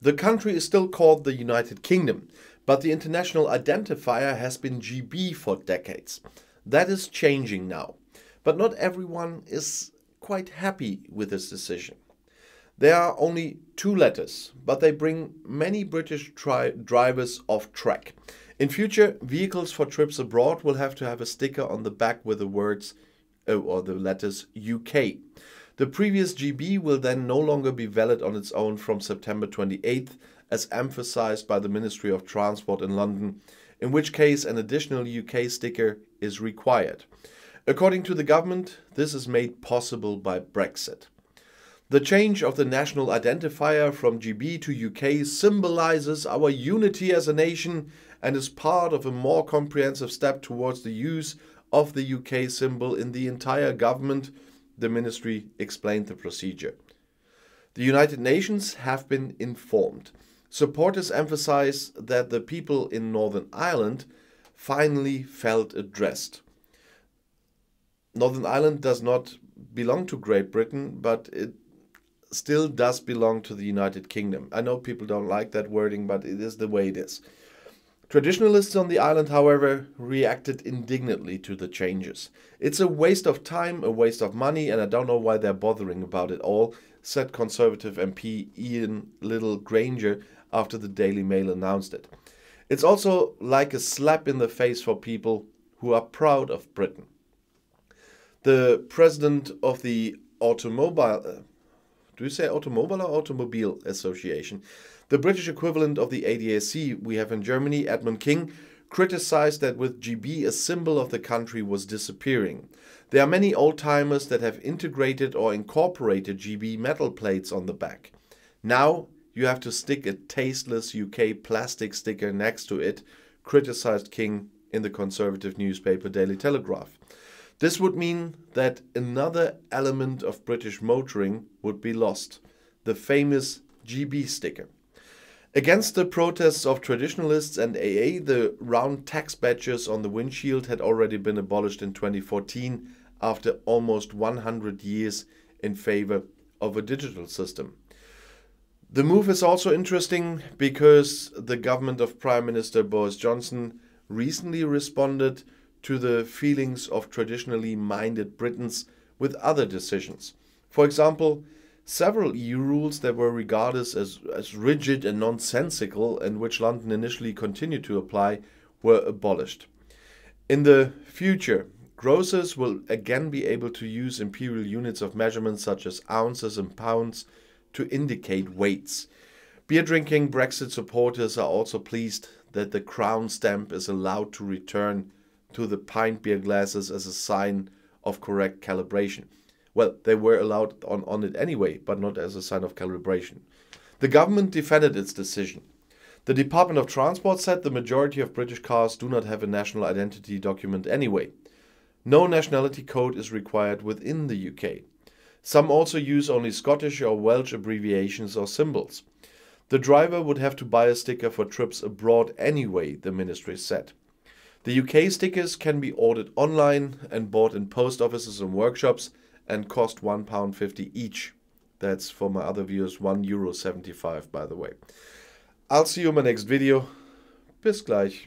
The country is still called the United Kingdom, but the international identifier has been GB for decades. That is changing now, but not everyone is quite happy with this decision. There are only 2 letters, but they bring many British drivers off track. In future, vehicles for trips abroad will have to have a sticker on the back with the words or the letters UK. The previous GB will then no longer be valid on its own from September 28th, as emphasized by the Ministry of Transport in London, in which case an additional UK sticker is required. According to the government, this is made possible by Brexit. The change of the national identifier from GB to UK symbolizes our unity as a nation and is part of a more comprehensive step towards the use of the UK symbol in the entire government, the ministry explained the procedure. The United Nations have been informed. Supporters emphasize that the people in Northern Ireland finally felt addressed. Northern Ireland does not belong to Great Britain, but it still does belong to the United Kingdom. I know people don't like that wording, but it is the way it is. Traditionalists on the island, however, reacted indignantly to the changes. It's a waste of time, a waste of money, and I don't know why they're bothering about it all, said Conservative MP Ian Little-Granger after the Daily Mail announced it. It's also like a slap in the face for people who are proud of Britain. The president of the Automobile Association, the British equivalent of the ADAC we have in Germany, Edmund King, criticized that with GB a symbol of the country was disappearing. There are many old-timers that have integrated or incorporated GB metal plates on the back. Now you have to stick a tasteless UK plastic sticker next to it, criticized King in the conservative newspaper Daily Telegraph. This would mean that another element of British motoring would be lost, the famous GB sticker. Against the protests of traditionalists and AA, the round tax badges on the windshield had already been abolished in 2014 after almost 100 years in favor of a digital system. The move is also interesting because the government of Prime Minister Boris Johnson recently responded to the feelings of traditionally minded Britons with other decisions. For example, several EU rules that were regarded as rigid and nonsensical and which London initially continued to apply were abolished. In the future, grocers will again be able to use imperial units of measurement such as ounces and pounds to indicate weights. Beer-drinking Brexit supporters are also pleased that the crown stamp is allowed to return to the pint beer glasses as a sign of correct calibration. Well, they were allowed on it anyway, but not as a sign of calibration. The government defended its decision. The Department of Transport said the majority of British cars do not have a national identity document anyway. No nationality code is required within the UK. Some also use only Scottish or Welsh abbreviations or symbols. The driver would have to buy a sticker for trips abroad anyway, the ministry said. The UK stickers can be ordered online and bought in post offices and workshops and cost £1.50 each. That's, for my other viewers, €1.75 by the way. I'll see you in my next video. Bis gleich.